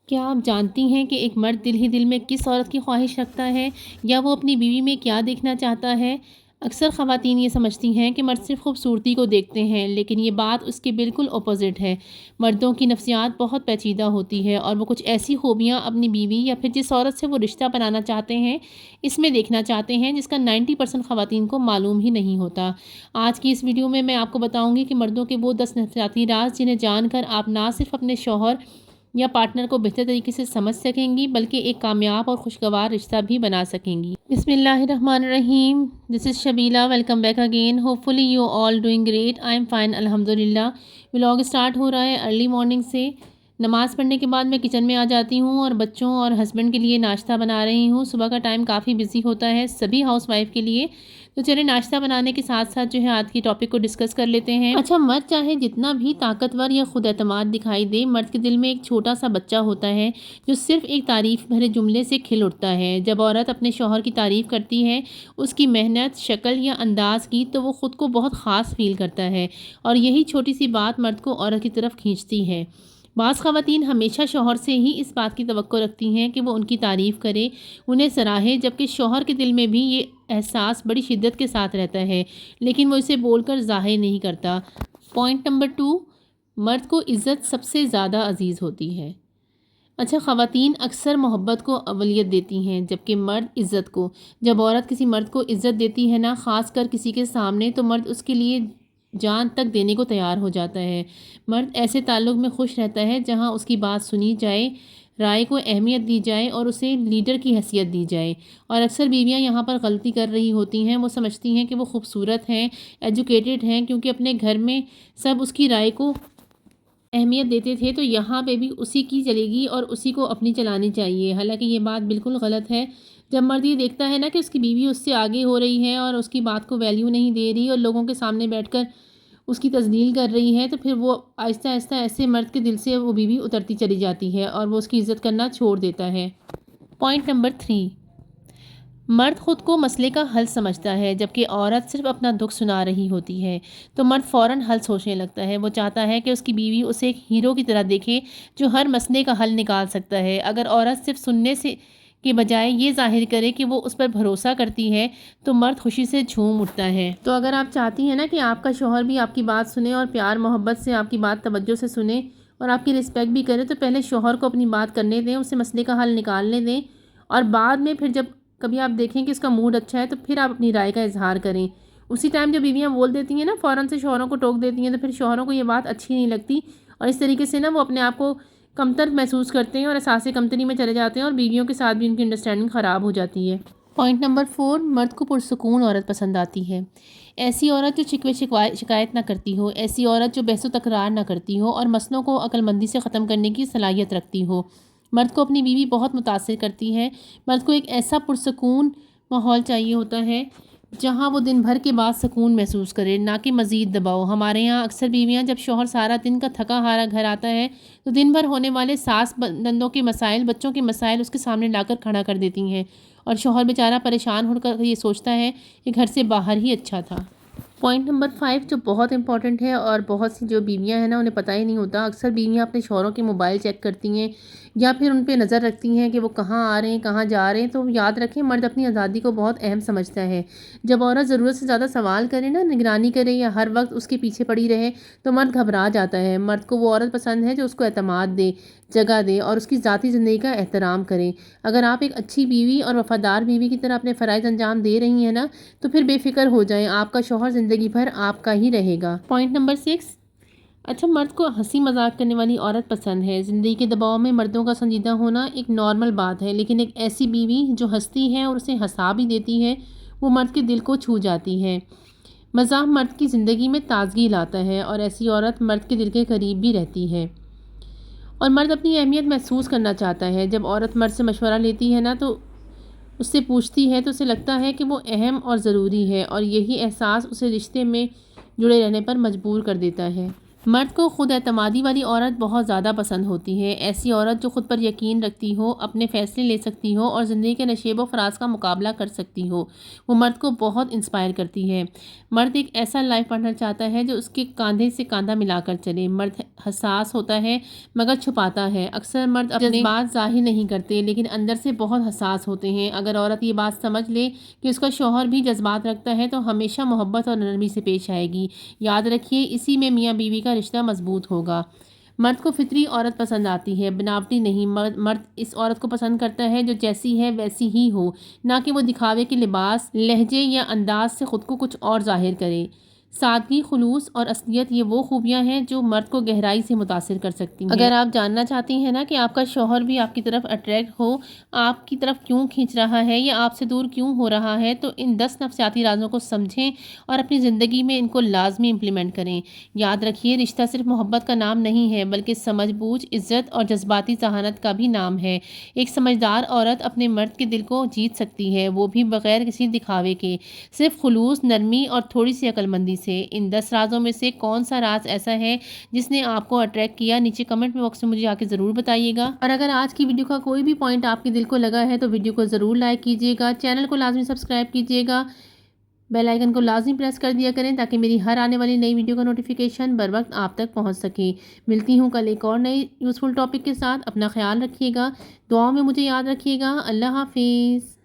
کیا آپ جانتی ہیں کہ ایک مرد دل ہی دل میں کس عورت کی خواہش رکھتا ہے یا وہ اپنی بیوی میں کیا دیکھنا چاہتا ہے؟ اکثر خواتین یہ سمجھتی ہیں کہ مرد صرف خوبصورتی کو دیکھتے ہیں، لیکن یہ بات اس کے بالکل اپوزٹ ہے۔ مردوں کی نفسیات بہت پیچیدہ ہوتی ہے اور وہ کچھ ایسی خوبیاں اپنی بیوی یا پھر جس عورت سے وہ رشتہ بنانا چاہتے ہیں اس میں دیکھنا چاہتے ہیں، جس کا 90% خواتین کو معلوم ہی نہیں ہوتا۔ آج کی اس ویڈیو میں آپ کو بتاؤں گی کہ مردوں کے وہ 10 نفسیاتی راز جنہیں جان کر آپ نہ صرف اپنے شوہر یا پارٹنر کو بہتر طریقے سے سمجھ سکیں گی بلکہ ایک کامیاب اور خوشگوار رشتہ بھی بنا سکیں گی۔ بسم اللہ الرحمن الرحیم۔ This is Shabila, welcome back again. Hopefully you all doing great. I am fine الحمدللہ۔ ولاگ اسٹارٹ ہو رہا ہے ارلی مارننگ سے۔ نماز پڑھنے کے بعد میں کچن میں آ جاتی ہوں اور بچوں اور ہسبینڈ کے لیے ناشتہ بنا رہی ہوں۔ صبح کا ٹائم کافی بزی ہوتا ہے سبھی ہاؤس وائف کے لیے، تو چلے ناشتہ بنانے کے ساتھ ساتھ آج کی ٹاپک کو ڈسکس کر لیتے ہیں۔ اچھا، مرد چاہے جتنا بھی طاقتور یا خود اعتماد دکھائی دے، مرد کے دل میں ایک چھوٹا سا بچہ ہوتا ہے جو صرف ایک تعریف بھرے جملے سے کھل اٹھتا ہے۔ جب عورت اپنے شوہر کی تعریف کرتی ہے، اس کی محنت، شکل یا انداز کی، تو وہ خود کو بہت خاص فیل کرتا ہے اور یہی چھوٹی سی بات مرد کو عورت کی طرف کھینچتی ہے۔ بعض خواتین ہمیشہ شوہر سے ہی اس بات کی توقع رکھتی ہیں کہ وہ ان کی تعریف کرے، انہیں سراہے، جبکہ شوہر کے دل میں بھی یہ احساس بڑی شدت کے ساتھ رہتا ہے، لیکن وہ اسے بول کر ظاہر نہیں کرتا۔ پوائنٹ نمبر 2، مرد کو عزت سب سے زیادہ عزیز ہوتی ہے۔ اچھا، خواتین اکثر محبت کو اولویت دیتی ہیں جبکہ مرد عزت کو۔ جب عورت کسی مرد کو عزت دیتی ہے نا، خاص کر کسی کے سامنے، تو مرد اس کے لیے جان تک دینے کو تیار ہو جاتا ہے۔ مرد ایسے تعلق میں خوش رہتا ہے جہاں اس کی بات سنی جائے، رائے کو اہمیت دی جائے اور اسے لیڈر کی حیثیت دی جائے۔ اور اکثر بیویاں یہاں پر غلطی کر رہی ہوتی ہیں۔ وہ سمجھتی ہیں کہ وہ خوبصورت ہیں، ایجوکیٹڈ ہیں، کیونکہ اپنے گھر میں سب اس کی رائے کو اہمیت دیتے تھے، تو یہاں پہ بھی اسی کی چلے گی اور اسی کو اپنی چلانی چاہیے۔ حالانکہ یہ بات بالکل غلط ہے۔ جب مرد یہ دیکھتا ہے نا کہ اس کی بیوی اس سے آگے ہو رہی ہے اور اس کی بات کو ویلیو نہیں دے رہی اور لوگوں کے سامنے بیٹھ کر اس کی تذلیل کر رہی ہے، تو پھر وہ آہستہ آہستہ ایسے مرد کے دل سے وہ بیوی اترتی چلی جاتی ہے اور وہ اس کی عزت کرنا چھوڑ دیتا ہے۔ پوائنٹ نمبر 3، مرد خود کو مسئلے کا حل سمجھتا ہے جبکہ عورت صرف اپنا دکھ سنا رہی ہوتی ہے، تو مرد فوراً حل سوچنے لگتا ہے۔ وہ چاہتا ہے کہ اس کی بیوی اسے ایک ہیرو کی طرح دیکھے جو ہر مسئلے کا حل نکال سکتا ہے۔ اگر عورت صرف سننے کے بجائے یہ ظاہر کرے کہ وہ اس پر بھروسہ کرتی ہے، تو مرد خوشی سے جھوم اٹھتا ہے۔ تو اگر آپ چاہتی ہیں نا کہ آپ کا شوہر بھی آپ کی بات سنے اور پیار محبت سے آپ کی بات توجہ سے سنے اور آپ کی رسپیکٹ بھی کرے، تو پہلے شوہر کو اپنی بات کرنے دیں، اسے مسئلے کا حل نکالنے دیں، اور بعد میں پھر جب کبھی آپ دیکھیں کہ اس کا موڈ اچھا ہے تو پھر آپ اپنی رائے کا اظہار کریں۔ اسی ٹائم جو بیویاں بول دیتی ہیں نا، فوراً سے شوہروں کو ٹوک دیتی ہیں، تو پھر شوہروں کو یہ بات اچھی نہیں لگتی اور اس طریقے سے نا وہ اپنے آپ کو کمتر محسوس کرتے ہیں اور احساس کمتری میں چلے جاتے ہیں اور بیویوں کے ساتھ بھی ان کی انڈرسٹینڈنگ خراب ہو جاتی ہے۔ پوائنٹ نمبر 4، مرد کو پرسکون عورت پسند آتی ہے۔ ایسی عورت جو شکایت نہ کرتی ہو، ایسی عورت جو بحث و تکرار نہ کرتی ہو اور مسئلوں کو عقل مندی سے ختم کرنے کی صلاحیت رکھتی ہو۔ مرد کو اپنی بیوی بہت متاثر کرتی ہے۔ مرد کو ایک ایسا پرسکون ماحول چاہیے ہوتا ہے جہاں وہ دن بھر کے بعد سکون محسوس کرے، نہ کہ مزید دباؤ۔ ہمارے یہاں اکثر بیویاں جب شوہر سارا دن کا تھکا ہارا گھر آتا ہے تو دن بھر ہونے والے ساس نندوں کے مسائل، بچوں کے مسائل اس کے سامنے لا کر کھڑا کر دیتی ہیں اور شوہر بیچارہ پریشان ہو کر یہ سوچتا ہے کہ گھر سے باہر ہی اچھا تھا۔ پوائنٹ نمبر 5 جو بہت امپورٹنٹ ہے اور بہت سی جو بیویاں ہیں نا انہیں پتہ ہی نہیں ہوتا، اکثر بیویاں اپنے شوہروں کے موبائل چیک کرتی ہیں یا پھر ان پہ نظر رکھتی ہیں کہ وہ کہاں آ رہے ہیں کہاں جا رہے ہیں۔ تو یاد رکھیں، مرد اپنی آزادی کو بہت اہم سمجھتا ہے۔ جب عورت ضرورت سے زیادہ سوال کرے نا، نگرانی کرے یا ہر وقت اس کے پیچھے پڑی رہے، تو مرد گھبرا جاتا ہے۔ مرد کو وہ عورت پسند ہے جو اس کو اعتماد دے، جگہ دے اور اس کی ذاتی زندگی کا احترام کرے۔ اگر آپ ایک اچھی بیوی اور وفادار بیوی کی طرح اپنے فرائض انجام دے رہی ہیں نا، تو پھر بے فکر ہو جائیں، آپ کا شوہر زندگی بھر آپ کا ہی رہے گا۔ پوائنٹ نمبر 6، اچھا، مرد کو ہنسی مذاق کرنے والی عورت پسند ہے۔ زندگی کے دباؤ میں مردوں کا سنجیدہ ہونا ایک نارمل بات ہے، لیکن ایک ایسی بیوی جو ہنستی ہے اور اسے ہنسا بھی دیتی ہے، وہ مرد کے دل کو چھو جاتی ہے۔ مزاح مرد کی زندگی میں تازگی لاتا ہے اور ایسی عورت مرد کے دل کے قریب بھی رہتی ہے اور مرد اپنی اہمیت محسوس کرنا چاہتا ہے۔ جب عورت مرد سے مشورہ لیتی ہے نا، تو اس سے پوچھتی ہے تو اسے لگتا ہے کہ وہ اہم اور ضروری ہے اور یہی احساس اسے رشتے میں جڑے رہنے پر مجبور کر دیتا ہے۔ مرد کو خود اعتمادی والی عورت بہت زیادہ پسند ہوتی ہے۔ ایسی عورت جو خود پر یقین رکھتی ہو، اپنے فیصلے لے سکتی ہو اور زندگی کے نشیب و فراز کا مقابلہ کر سکتی ہو، وہ مرد کو بہت انسپائر کرتی ہے۔ مرد ایک ایسا لائف پارٹنر چاہتا ہے جو اس کے کاندھے سے کاندھا ملا کر چلے۔ مرد حساس ہوتا ہے مگر چھپاتا ہے۔ اکثر مرد اپنے جذبات ظاہر نہیں کرتے لیکن اندر سے بہت حساس ہوتے ہیں۔ اگر عورت یہ بات سمجھ لے کہ اس کا شوہر بھی جذبات رکھتا ہے تو ہمیشہ محبت اور نرمی سے پیش آئے گی۔ یاد رکھیے، اسی میں میاں بیوی کا رشتہ مضبوط ہوگا۔ مرد کو فطری عورت پسند آتی ہے، بناوٹی نہیں۔ مرد اس عورت کو پسند کرتا ہے جو جیسی ہے ویسی ہی ہو، نہ کہ وہ دکھاوے کے لباس، لہجے یا انداز سے خود کو کچھ اور ظاہر کرے۔ سادگی، خلوص اور اصلیت یہ وہ خوبیاں ہیں جو مرد کو گہرائی سے متاثر کر سکتی ہیں۔ اگر آپ جاننا چاہتی ہیں نا کہ آپ کا شوہر بھی آپ کی طرف اٹریکٹ ہو، آپ کی طرف کیوں کھینچ رہا ہے یا آپ سے دور کیوں ہو رہا ہے، تو ان 10 نفسیاتی رازوں کو سمجھیں اور اپنی زندگی میں ان کو لازمی امپلیمنٹ کریں۔ یاد رکھیے، رشتہ صرف محبت کا نام نہیں ہے بلکہ سمجھ بوجھ، عزت اور جذباتی ذہانت کا بھی نام ہے۔ ایک سمجھدار عورت اپنے مرد کے دل کو جیت سکتی ہے، وہ بھی بغیر کسی دکھاوے کے، صرف خلوص، نرمی اور تھوڑی سی عقل مندی سے۔ ان 10 رازوں میں سے کون سا راز ایسا ہے جس نے آپ کو اٹریکٹ کیا؟ نیچے کمنٹ باکس میں مجھے آ کے ضرور بتائیے گا۔ اور اگر آج کی ویڈیو کا کوئی بھی پوائنٹ آپ کے دل کو لگا ہے تو ویڈیو کو ضرور لائک کیجیے گا، چینل کو لازمی سبسکرائب کیجیے گا، بیل آئیکن کو لازمی پریس کر دیا کریں تاکہ میری ہر آنے والی نئی ویڈیو کا نوٹیفیکیشن بر وقت آپ تک پہنچ سکے۔ ملتی ہوں کل ایک اور نئی یوزفل ٹاپک کے ساتھ۔ اپنا خیال رکھیے گا، دعاؤں میں مجھے یاد رکھیے گا۔ اللہ حافظ۔